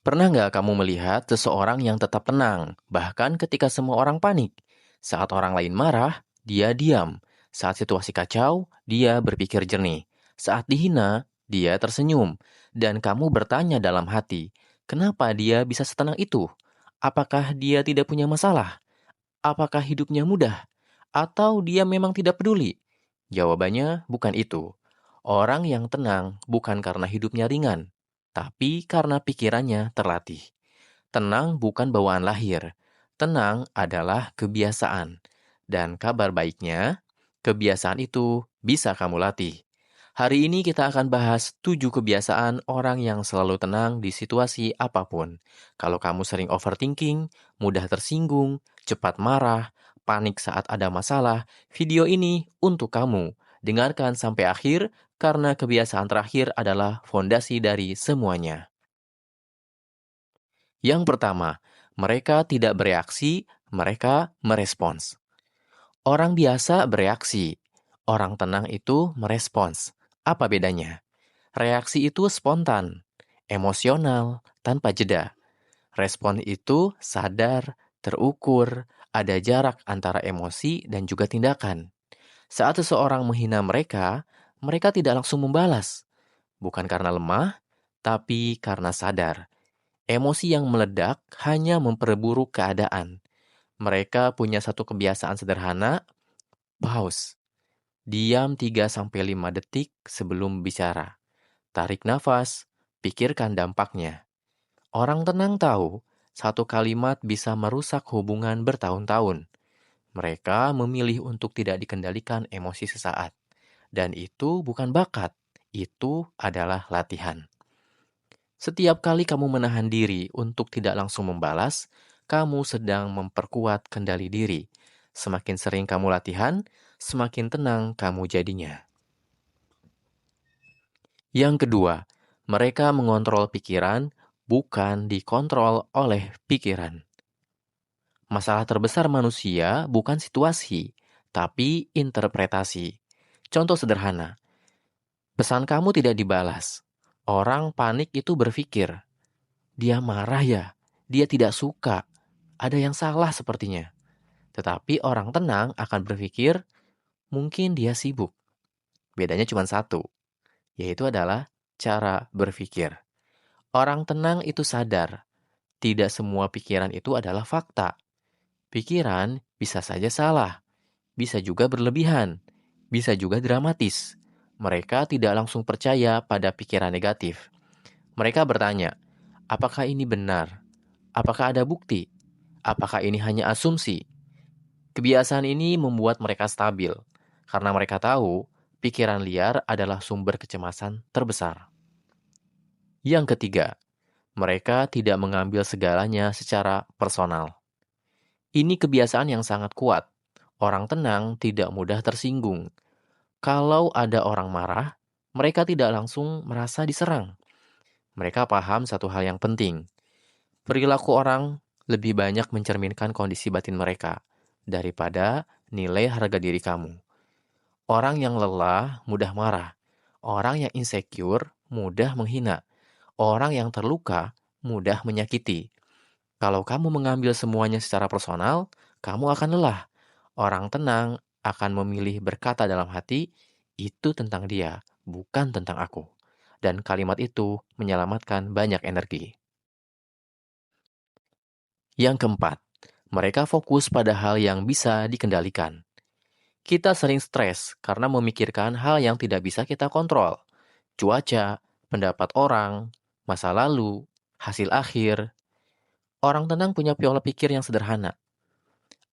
Pernah nggak kamu melihat seseorang yang tetap tenang, bahkan ketika semua orang panik? Saat orang lain marah, dia diam. Saat situasi kacau, dia berpikir jernih. Saat dihina, dia tersenyum. Dan kamu bertanya dalam hati, kenapa dia bisa setenang itu? Apakah dia tidak punya masalah? Apakah hidupnya mudah? Atau dia memang tidak peduli? Jawabannya bukan itu. Orang yang tenang bukan karena hidupnya ringan, tapi karena pikirannya terlatih. Tenang bukan bawaan lahir. Tenang adalah kebiasaan. Dan kabar baiknya, kebiasaan itu bisa kamu latih. Hari ini kita akan bahas 7 kebiasaan orang yang selalu tenang di situasi apapun. Kalau kamu sering overthinking, mudah tersinggung, cepat marah, panik saat ada masalah, video ini untuk kamu. Dengarkan sampai akhir karena kebiasaan terakhir adalah fondasi dari semuanya. Yang pertama, mereka tidak bereaksi, mereka merespons. Orang biasa bereaksi, orang tenang itu merespons. Apa bedanya? Reaksi itu spontan, emosional, tanpa jeda. Respon itu sadar, terukur, ada jarak antara emosi dan juga tindakan. Saat seseorang menghina mereka, mereka tidak langsung membalas. Bukan karena lemah, tapi karena sadar. Emosi yang meledak hanya memperburuk keadaan. Mereka punya satu kebiasaan sederhana, pause. Diam 3-5 detik sebelum bicara. Tarik nafas, pikirkan dampaknya. Orang tenang tahu, satu kalimat bisa merusak hubungan bertahun-tahun. Mereka memilih untuk tidak dikendalikan emosi sesaat. Dan itu bukan bakat, itu adalah latihan. Setiap kali kamu menahan diri untuk tidak langsung membalas, kamu sedang memperkuat kendali diri. Semakin sering kamu latihan, semakin tenang kamu jadinya. Yang kedua, mereka mengontrol pikiran, bukan dikontrol oleh pikiran. Masalah terbesar manusia bukan situasi, tapi interpretasi. Contoh sederhana, pesan kamu tidak dibalas. Orang panik itu berpikir, dia marah ya, dia tidak suka, ada yang salah sepertinya. Tetapi orang tenang akan berpikir, mungkin dia sibuk. Bedanya cuma satu, yaitu adalah cara berpikir. Orang tenang itu sadar, tidak semua pikiran itu adalah fakta. Pikiran bisa saja salah, bisa juga berlebihan, bisa juga dramatis. Mereka tidak langsung percaya pada pikiran negatif. Mereka bertanya, apakah ini benar? Apakah ada bukti? Apakah ini hanya asumsi? Kebiasaan ini membuat mereka stabil, karena mereka tahu pikiran liar adalah sumber kecemasan terbesar. Yang ketiga, mereka tidak mengambil segalanya secara personal. Ini kebiasaan yang sangat kuat. Orang tenang tidak mudah tersinggung. Kalau ada orang marah, mereka tidak langsung merasa diserang. Mereka paham satu hal yang penting. Perilaku orang lebih banyak mencerminkan kondisi batin mereka daripada nilai harga diri kamu. Orang yang lelah mudah marah. Orang yang insecure mudah menghina. Orang yang terluka mudah menyakiti. Kalau kamu mengambil semuanya secara personal, kamu akan lelah. Orang tenang akan memilih berkata dalam hati, itu tentang dia, bukan tentang aku. Dan kalimat itu menyelamatkan banyak energi. Yang keempat, mereka fokus pada hal yang bisa dikendalikan. Kita sering stres karena memikirkan hal yang tidak bisa kita kontrol. Cuaca, pendapat orang, masa lalu, hasil akhir. Orang tenang punya pola pikir yang sederhana.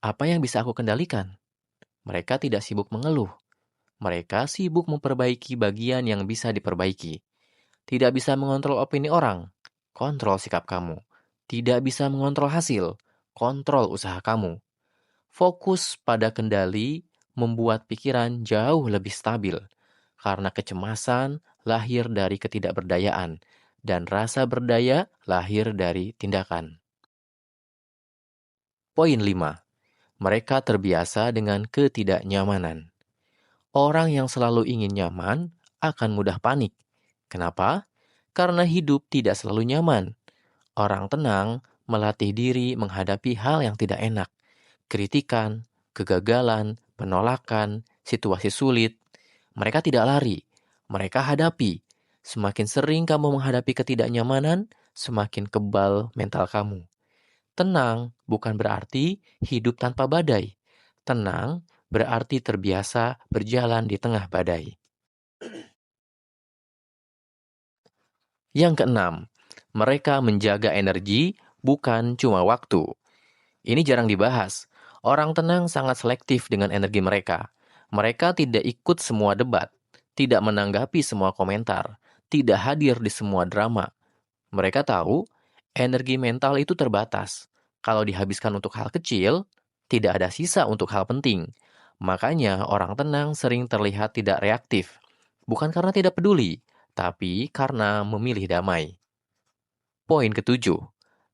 Apa yang bisa aku kendalikan? Mereka tidak sibuk mengeluh. Mereka sibuk memperbaiki bagian yang bisa diperbaiki. Tidak bisa mengontrol opini orang. Kontrol sikap kamu. Tidak bisa mengontrol hasil. Kontrol usaha kamu. Fokus pada kendali membuat pikiran jauh lebih stabil. Karena kecemasan lahir dari ketidakberdayaan. Dan rasa berdaya lahir dari tindakan. Poin 5. Mereka terbiasa dengan ketidaknyamanan. Orang yang selalu ingin nyaman akan mudah panik. Kenapa? Karena hidup tidak selalu nyaman. Orang tenang melatih diri menghadapi hal yang tidak enak, kritikan, kegagalan, penolakan, situasi sulit. Mereka tidak lari, mereka hadapi. Semakin sering kamu menghadapi ketidaknyamanan, semakin kebal mental kamu. Tenang bukan berarti hidup tanpa badai. Tenang berarti terbiasa berjalan di tengah badai. Yang keenam, mereka menjaga energi bukan cuma waktu. Ini jarang dibahas. Orang tenang sangat selektif dengan energi mereka. Mereka tidak ikut semua debat, tidak menanggapi semua komentar, tidak hadir di semua drama. Mereka tahu energi mental itu terbatas. Kalau dihabiskan untuk hal kecil, tidak ada sisa untuk hal penting. Makanya orang tenang sering terlihat tidak reaktif. Bukan karena tidak peduli, tapi karena memilih damai. Poin ketujuh,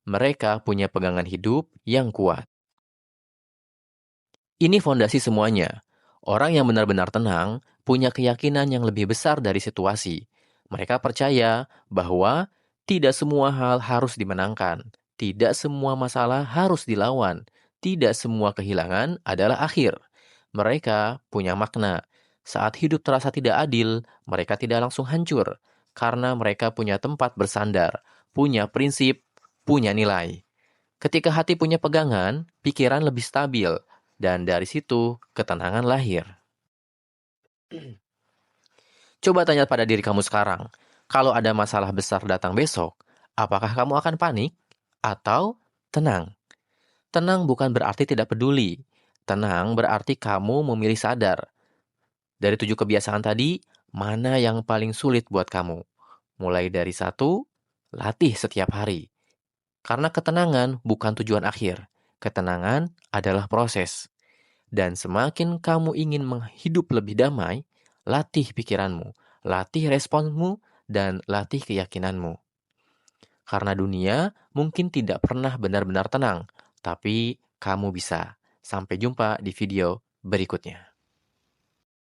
mereka punya pegangan hidup yang kuat. Ini fondasi semuanya. Orang yang benar-benar tenang punya keyakinan yang lebih besar dari situasi. Mereka percaya bahwa tidak semua hal harus dimenangkan, tidak semua masalah harus dilawan, tidak semua kehilangan adalah akhir. Mereka punya makna. Saat hidup terasa tidak adil, mereka tidak langsung hancur karena mereka punya tempat bersandar, punya prinsip, punya nilai. Ketika hati punya pegangan, pikiran lebih stabil, dan dari situ ketenangan lahir. Coba tanya pada diri kamu sekarang, kalau ada masalah besar datang besok, apakah kamu akan panik atau tenang? Tenang bukan berarti tidak peduli. Tenang berarti kamu memilih sadar. Dari 7 kebiasaan tadi, mana yang paling sulit buat kamu? Mulai dari 1, latih setiap hari. Karena ketenangan bukan tujuan akhir. Ketenangan adalah proses. Dan semakin kamu ingin menghidup lebih damai, latih pikiranmu, latih responsmu, dan latih keyakinanmu. Karena dunia mungkin tidak pernah benar-benar tenang, tapi kamu bisa. Sampai jumpa di video berikutnya.